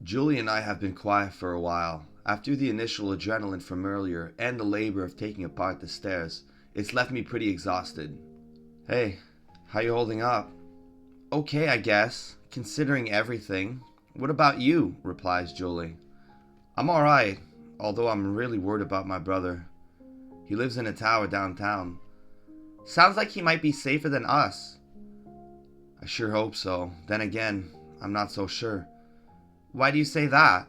Julie and I have been quiet for a while. After the initial adrenaline from earlier and the labor of taking apart the stairs, it's left me pretty exhausted. Hey, how you holding up? Okay, I guess, considering everything. What about you? Replies Julie. I'm alright, although I'm really worried about my brother. He lives in a tower downtown. Sounds like he might be safer than us. I sure hope so. Then again, I'm not so sure. Why do you say that?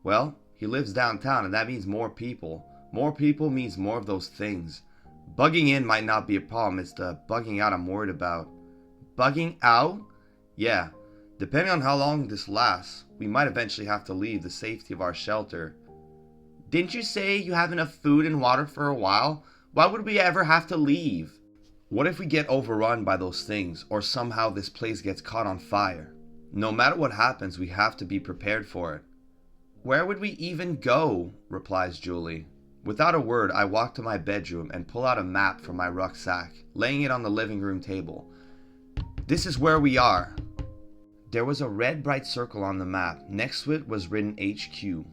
Well, he lives downtown and that means more people. More people means more of those things. Bugging in might not be a problem, it's the bugging out I'm worried about. Bugging out? Yeah. Depending on how long this lasts, we might eventually have to leave the safety of our shelter. Didn't you say you have enough food and water for a while? Why would we ever have to leave? What if we get overrun by those things, or somehow this place gets caught on fire? No matter what happens, we have to be prepared for it. Where would we even go? Replies Julie. Without a word, I walk to my bedroom and pull out a map from my rucksack, laying it on the living room table. This is where we are. There was a red bright circle on the map. Next to it was written HQ.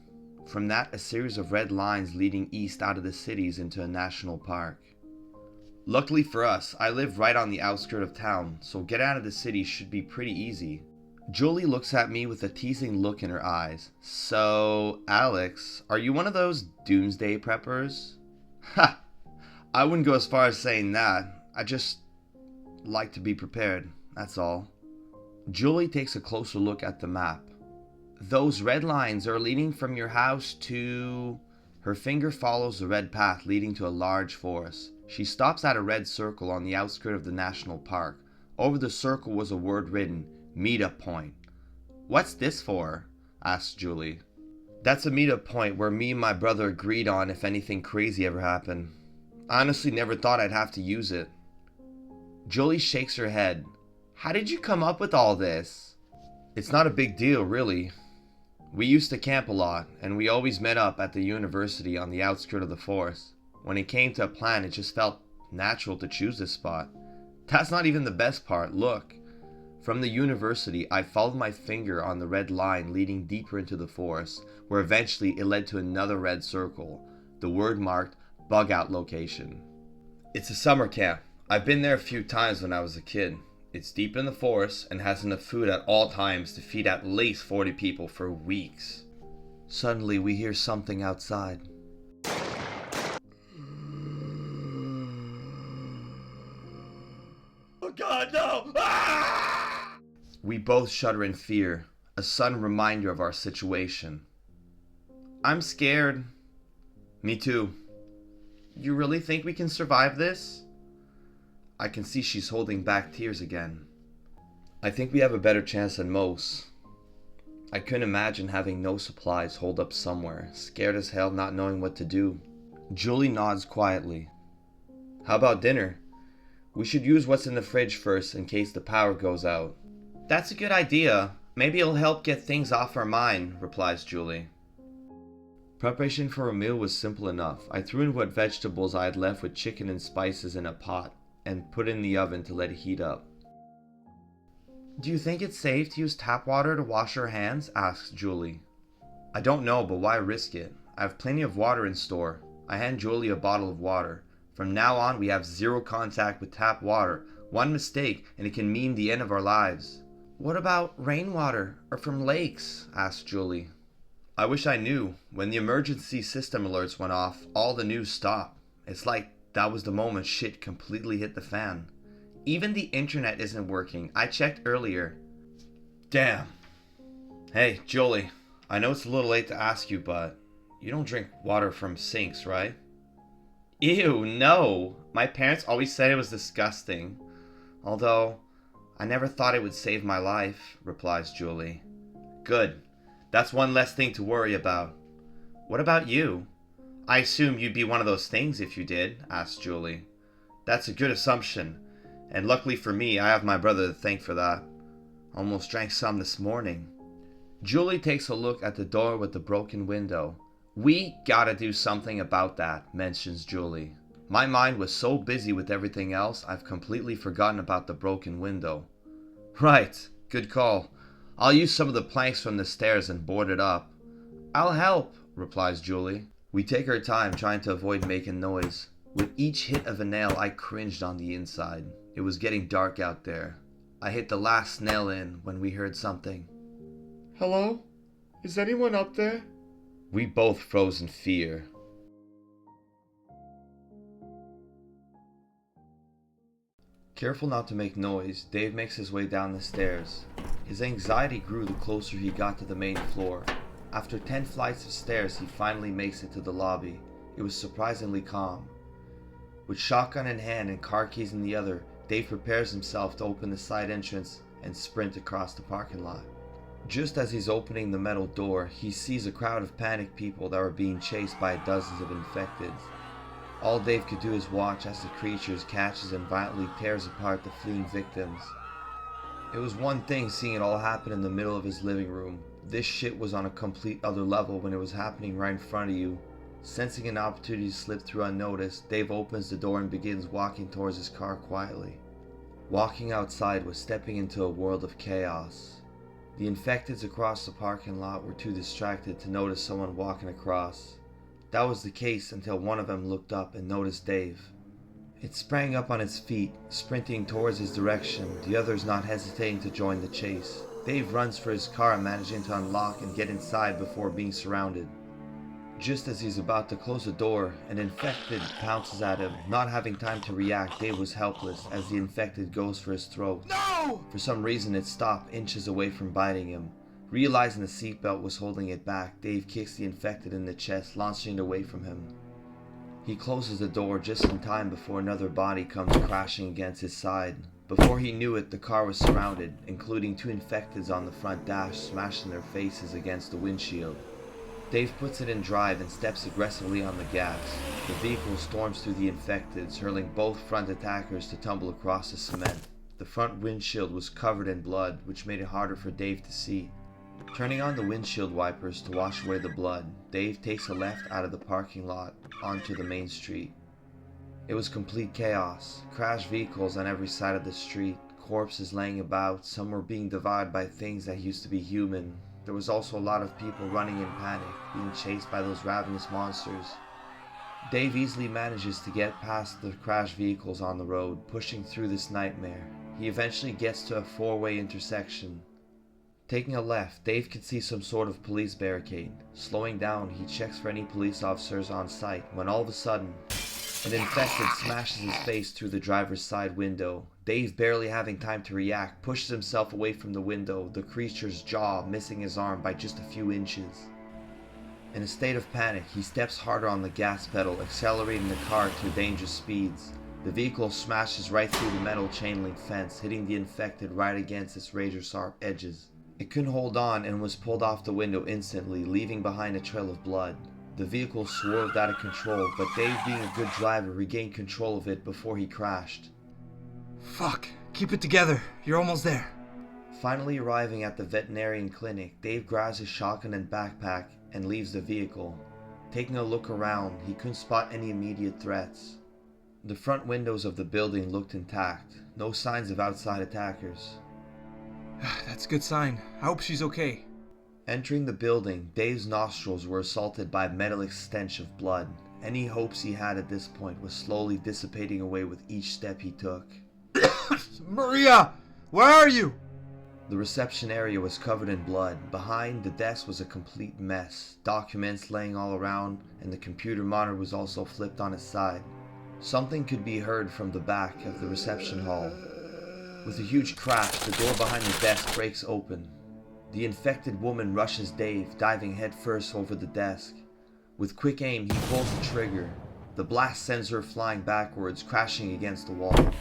From that, a series of red lines leading east out of the cities into a national park. Luckily for us, I live right on the outskirts of town, so get out of the city should be pretty easy. Julie looks at me with a teasing look in her eyes. So, Alex, are you one of those doomsday preppers? Ha! I wouldn't go as far as saying that. I just like to be prepared, that's all. Julie takes a closer look at the map. Those red lines are leading from your house to... Her finger follows the red path leading to a large forest. She stops at a red circle on the outskirts of the national park. Over the circle was a word written, Meetup Point. What's this for? Asked Julie. That's a meetup point where me and my brother agreed on if anything crazy ever happened. I honestly never thought I'd have to use it. Julie shakes her head. How did you come up with all this? It's not a big deal, really. We used to camp a lot, and we always met up at the university on the outskirts of the forest. When it came to a plan, it just felt natural to choose this spot. That's not even the best part, look. From the university, I followed my finger on the red line leading deeper into the forest, where eventually it led to another red circle, the word marked Bug Out Location. It's a summer camp. I've been there a few times when I was a kid. It's deep in the forest and has enough food at all times to feed at least 40 people for weeks. Suddenly we hear something outside. Oh God, no! Ah! We both shudder in fear, a sudden reminder of our situation. I'm scared. Me too. You really think we can survive this? I can see she's holding back tears again. I think we have a better chance than most. I couldn't imagine having no supplies holed up somewhere, scared as hell not knowing what to do. Julie nods quietly. How about dinner? We should use what's in the fridge first in case the power goes out. That's a good idea. Maybe it'll help get things off our mind, replies Julie. Preparation for a meal was simple enough. I threw in what vegetables I had left with chicken and spices in a pot and put it in the oven to let it heat up. Do you think it's safe to use tap water to wash our hands? Asks Julie. I don't know, but why risk it? I have plenty of water in store. I hand Julie a bottle of water. From now on, we have zero contact with tap water. One mistake, and it can mean the end of our lives. What about rainwater, or from lakes? Asked Julie. I wish I knew. When the emergency system alerts went off, all the news stopped. It's like that was the moment shit completely hit the fan. Even the internet isn't working. I checked earlier. Damn. Hey, Julie. I know it's a little late to ask you, but you don't drink water from sinks, right? Ew, no. My parents always said it was disgusting. Although, I never thought it would save my life, replies Julie. Good. That's one less thing to worry about. What about you? I assume you'd be one of those things if you did, asked Julie. That's a good assumption. And luckily for me, I have my brother to thank for that. Almost drank some this morning. Julie takes a look at the door with the broken window. We gotta do something about that, mentions Julie. My mind was so busy with everything else, I've completely forgotten about the broken window. Right, good call. I'll use some of the planks from the stairs and board it up. I'll help, replies Julie. We take our time trying to avoid making noise. With each hit of a nail, I cringed on the inside. It was getting dark out there. I hit the last nail in when we heard something. Hello? Is anyone up there? We both froze in fear. Careful not to make noise, Dave makes his way down the stairs. His anxiety grew the closer he got to the main floor. After 10 flights of stairs, he finally makes it to the lobby. It was surprisingly calm. With shotgun in hand and car keys in the other, Dave prepares himself to open the side entrance and sprint across the parking lot. Just as he's opening the metal door, he sees a crowd of panicked people that were being chased by dozens of infecteds. All Dave could do is watch as the creatures catches and violently tears apart the fleeing victims. It was one thing seeing it all happen in the middle of his living room. This shit was on a complete other level when it was happening right in front of you. Sensing an opportunity to slip through unnoticed, Dave opens the door and begins walking towards his car quietly. Walking outside was stepping into a world of chaos. The infecteds across the parking lot were too distracted to notice someone walking across. That was the case until one of them looked up and noticed Dave. It sprang up on its feet, sprinting towards his direction, the others not hesitating to join the chase. Dave runs for his car, managing to unlock and get inside before being surrounded. Just as he's about to close the door, an infected pounces at him. Not having time to react, Dave was helpless as the infected goes for his throat. No! For some reason it stopped inches away from biting him. Realizing the seatbelt was holding it back, Dave kicks the infected in the chest, launching it away from him. He closes the door just in time before another body comes crashing against his side. Before he knew it, the car was surrounded, including 2 infecteds on the front dash, smashing their faces against the windshield. Dave puts it in drive and steps aggressively on the gas. The vehicle storms through the infecteds, hurling both front attackers to tumble across the cement. The front windshield was covered in blood, which made it harder for Dave to see. Turning on the windshield wipers to wash away the blood, Dave takes a left out of the parking lot onto the main street. It was complete chaos. Crashed vehicles on every side of the street, corpses laying about, some were being devoured by things that used to be human. There was also a lot of people running in panic, being chased by those ravenous monsters. Dave easily manages to get past the crashed vehicles on the road, pushing through this nightmare. He eventually gets to a 4-way intersection. Taking a left, Dave can see some sort of police barricade. Slowing down, he checks for any police officers on site, when all of a sudden, an infected smashes his face through the driver's side window. Dave, barely having time to react, pushes himself away from the window, the creature's jaw missing his arm by just a few inches. In a state of panic, he steps harder on the gas pedal, accelerating the car to dangerous speeds. The vehicle smashes right through the metal chain link fence, hitting the infected right against its razor-sharp edges. It couldn't hold on and was pulled off the window instantly, leaving behind a trail of blood. The vehicle swerved out of control, but Dave, being a good driver, regained control of it before he crashed. Fuck, keep it together, you're almost there. Finally arriving at the veterinarian clinic, Dave grabs his shotgun and backpack and leaves the vehicle. Taking a look around, he couldn't spot any immediate threats. The front windows of the building looked intact, no signs of outside attackers. That's a good sign. I hope she's okay. Entering the building, Dave's nostrils were assaulted by a metallic stench of blood. Any hopes he had at this point was slowly dissipating away with each step he took. Maria! Where are you? The reception area was covered in blood. Behind the desk was a complete mess. Documents laying all around, and the computer monitor was also flipped on its side. Something could be heard from the back of the reception hall. With a huge crash, the door behind the desk breaks open. The infected woman rushes Dave, diving headfirst over the desk. With quick aim, he pulls the trigger. The blast sends her flying backwards, crashing against the wall.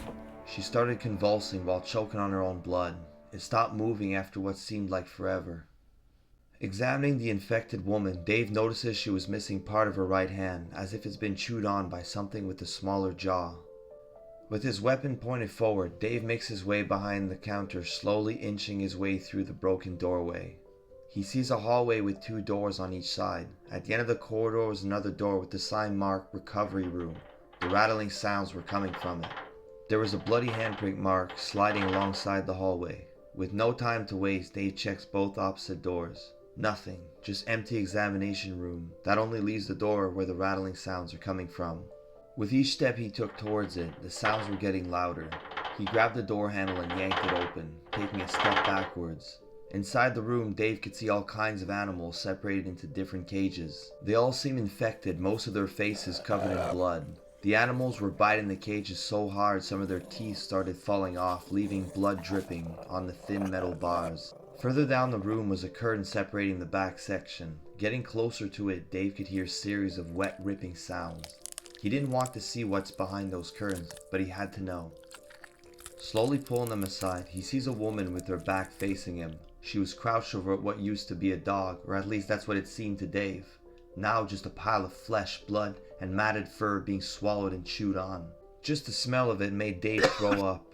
She started convulsing while choking on her own blood. It stopped moving after what seemed like forever. Examining the infected woman, Dave notices she was missing part of her right hand, as if it's been chewed on by something with a smaller jaw. With his weapon pointed forward, Dave makes his way behind the counter, slowly inching his way through the broken doorway. He sees a hallway with 2 doors on each side. At the end of the corridor was another door with the sign marked Recovery Room. The rattling sounds were coming from it. There was a bloody handprint mark sliding alongside the hallway. With no time to waste, Dave checks both opposite doors. Nothing, just empty examination room that only leaves the door where the rattling sounds are coming from. With each step he took towards it, the sounds were getting louder. He grabbed the door handle and yanked it open, taking a step backwards. Inside the room, Dave could see all kinds of animals separated into different cages. They all seemed infected, most of their faces covered in blood. The animals were biting the cages so hard some of their teeth started falling off, leaving blood dripping on the thin metal bars. Further down the room was a curtain separating the back section. Getting closer to it, Dave could hear a series of wet, ripping sounds. He didn't want to see what's behind those curtains, but he had to know. Slowly pulling them aside, he sees a woman with her back facing him. She was crouched over what used to be a dog, or at least that's what it seemed to Dave. Now just a pile of flesh, blood, and matted fur being swallowed and chewed on. Just the smell of it made Dave throw up.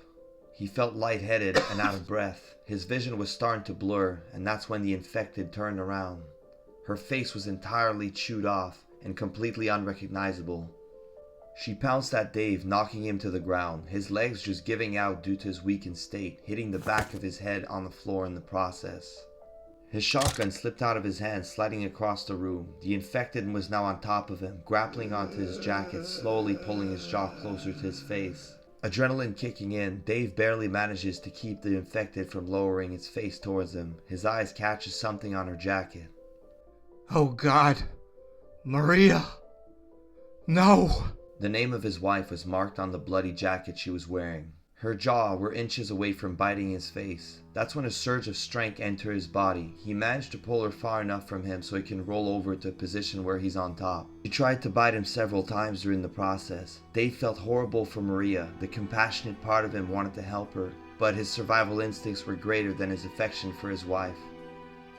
He felt lightheaded and out of breath. His vision was starting to blur, and that's when the infected turned around. Her face was entirely chewed off and completely unrecognizable. She pounced at Dave, knocking him to the ground, his legs just giving out due to his weakened state, hitting the back of his head on the floor in the process. His shotgun slipped out of his hand, sliding across the room. The infected was now on top of him, grappling onto his jacket, slowly pulling his jaw closer to his face. Adrenaline kicking in, Dave barely manages to keep the infected from lowering its face towards him. His eyes catches something on her jacket. Oh God. Maria. No. The name of his wife was marked on the bloody jacket she was wearing. Her jaw were inches away from biting his face. That's when a surge of strength entered his body. He managed to pull her far enough from him so he can roll over to a position where he's on top. She tried to bite him several times during the process. Dave felt horrible for Maria. The compassionate part of him wanted to help her, but his survival instincts were greater than his affection for his wife.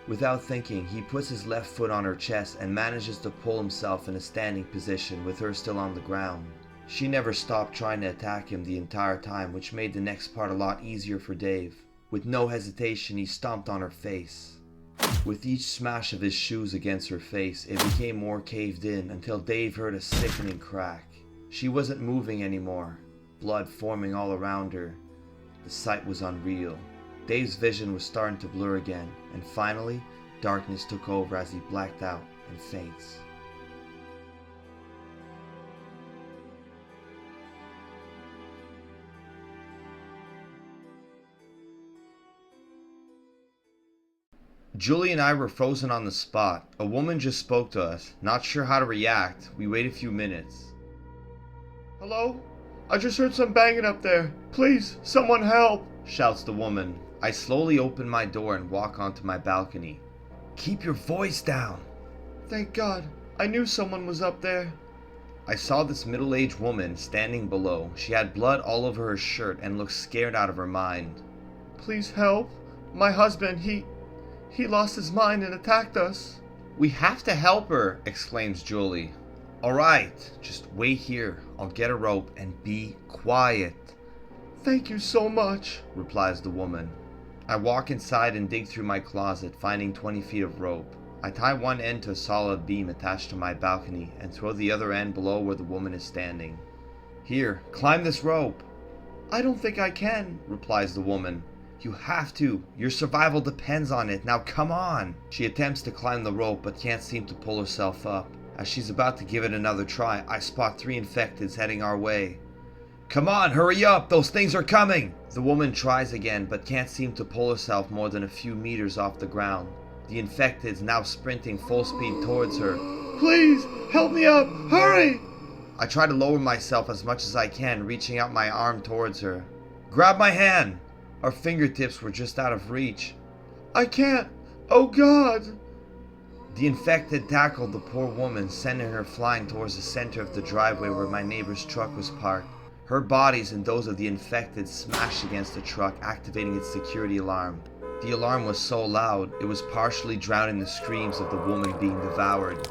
Without thinking, he puts his left foot on her chest and manages to pull himself in a standing position with her still on the ground. She never stopped trying to attack him the entire time, which made the next part a lot easier for Dave. With no hesitation, he stomped on her face. With each smash of his shoes against her face, it became more caved in until Dave heard a sickening crack. She wasn't moving anymore, blood forming all around her. The sight was unreal. Dave's vision was starting to blur again, and finally, darkness took over as he blacked out and faints. Julie and I were frozen on the spot. A woman just spoke to us. Not sure how to react. We wait a few minutes. Hello? I just heard some banging up there. Please, someone help! Shouts the woman. I slowly open my door and walk onto my balcony. Keep your voice down. Thank God. I knew someone was up there. I saw this middle-aged woman standing below. She had blood all over her shirt and looked scared out of her mind. Please help. My husband, he lost his mind and attacked us. We have to help her, exclaims Julie. Alright, just wait here. I'll get a rope and be quiet. Thank you so much, replies the woman. I walk inside and dig through my closet, finding 20 feet of rope. I tie one end to a solid beam attached to my balcony and throw the other end below where the woman is standing. Here, climb this rope. I don't think I can, replies the woman. You have to. Your survival depends on it. Now come on. She attempts to climb the rope but can't seem to pull herself up. As she's about to give it another try, I spot 3 infecteds heading our way. Come on, hurry up. Those things are coming. The woman tries again but can't seem to pull herself more than a few meters off the ground. The infecteds now sprinting full speed towards her. Please, help me up. Hurry. I try to lower myself as much as I can, reaching out my arm towards her. Grab my hand. Our fingertips were just out of reach. I can't. Oh God. The infected tackled the poor woman, sending her flying towards the center of the driveway where my neighbor's truck was parked. Her bodies and those of the infected smashed against the truck, activating its security alarm. The alarm was so loud, it was partially drowning the screams of the woman being devoured.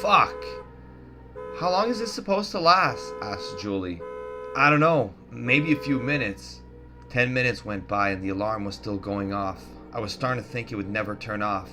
Fuck! How long is this supposed to last? Asked Julie. I don't know, maybe a few minutes. 10 minutes went by and the alarm was still going off. I was starting to think it would never turn off.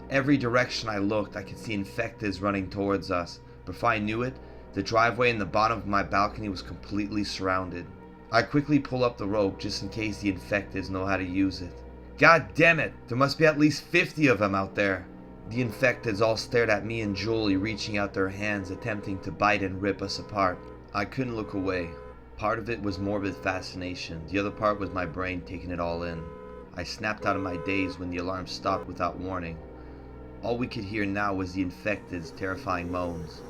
Every direction I looked, I could see infecteds running towards us. Before I knew it, the driveway and the bottom of my balcony was completely surrounded. I quickly pull up the rope just in case the infecteds know how to use it. God damn it, there must be at least 50 of them out there. The infecteds all stared at me and Julie, reaching out their hands, attempting to bite and rip us apart. I couldn't look away. Part of it was morbid fascination, the other part was my brain taking it all in. I snapped out of my daze when the alarm stopped without warning. All we could hear now was the infected's terrifying moans.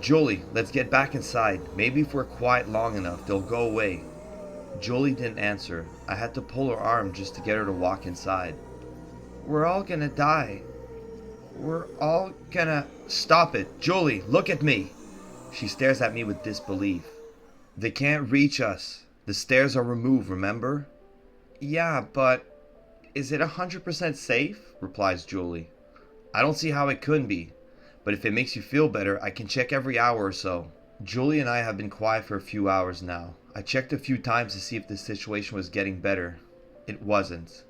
Julie, let's get back inside. Maybe if we're quiet long enough, they'll go away. Julie didn't answer. I had to pull her arm just to get her to walk inside. We're all gonna die. We're all gonna... Stop it. Julie, look at me. She stares at me with disbelief. They can't reach us. The stairs are removed, remember? Yeah, but... Is it 100% safe? Replies Julie. I don't see how it couldn't be. But if it makes you feel better, I can check every hour or so. Julie and I have been quiet for a few hours now. I checked a few times to see if the situation was getting better. It wasn't.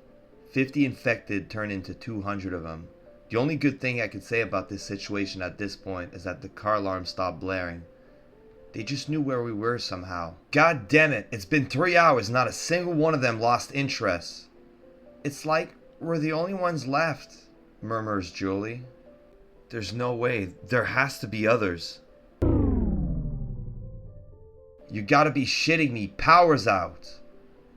50 infected turned into 200 of them. The only good thing I could say about this situation at this point is that the car alarm stopped blaring. They just knew where we were somehow. God damn it, it's been 3 hours, not a single one of them lost interest. It's like we're the only ones left, murmurs Julie. There's no way, there has to be others. You gotta be shitting me, power's out.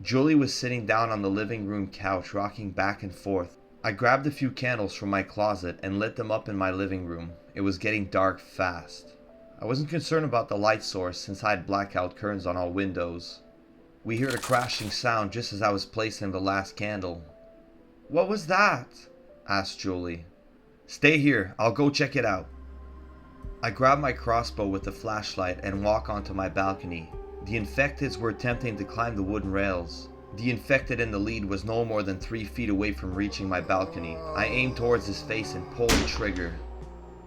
Julie was sitting down on the living room couch, rocking back and forth. I grabbed a few candles from my closet and lit them up in my living room. It was getting dark fast. I wasn't concerned about the light source since I had blackout curtains on all windows. We heard a crashing sound just as I was placing the last candle. What was that? Asked Julie. Stay here, I'll go check it out. I grab my crossbow with the flashlight and walk onto my balcony. The infecteds were attempting to climb the wooden rails. The infected in the lead was no more than 3 feet away from reaching my balcony. I aim towards his face and pull the trigger.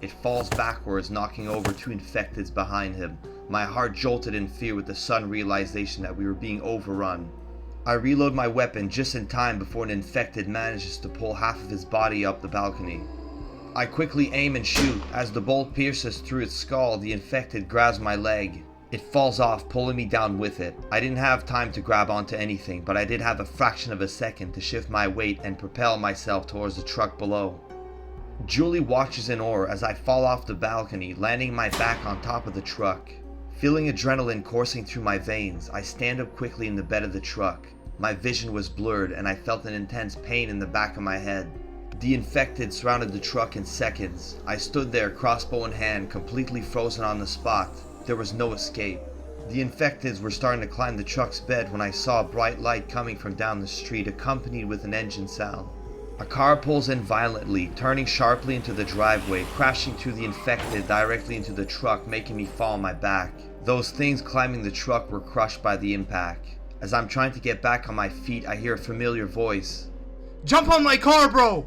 It falls backwards, knocking over 2 infecteds behind him. My heart jolted in fear with the sudden realization that we were being overrun. I reload my weapon just in time before an infected manages to pull half of his body up the balcony. I quickly aim and shoot. As the bolt pierces through its skull, the infected grabs my leg. It falls off, pulling me down with it. I didn't have time to grab onto anything, but I did have a fraction of a second to shift my weight and propel myself towards the truck below. Julie watches in awe as I fall off the balcony, landing my back on top of the truck. Feeling adrenaline coursing through my veins, I stand up quickly in the bed of the truck. My vision was blurred and I felt an intense pain in the back of my head. The infected surrounded the truck in seconds. I stood there, crossbow in hand, completely frozen on the spot. There was no escape. The infecteds were starting to climb the truck's bed when I saw a bright light coming from down the street, accompanied with an engine sound. A car pulls in violently, turning sharply into the driveway, crashing through the infected directly into the truck, making me fall on my back. Those things climbing the truck were crushed by the impact. As I'm trying to get back on my feet, I hear a familiar voice. Jump on my car, bro!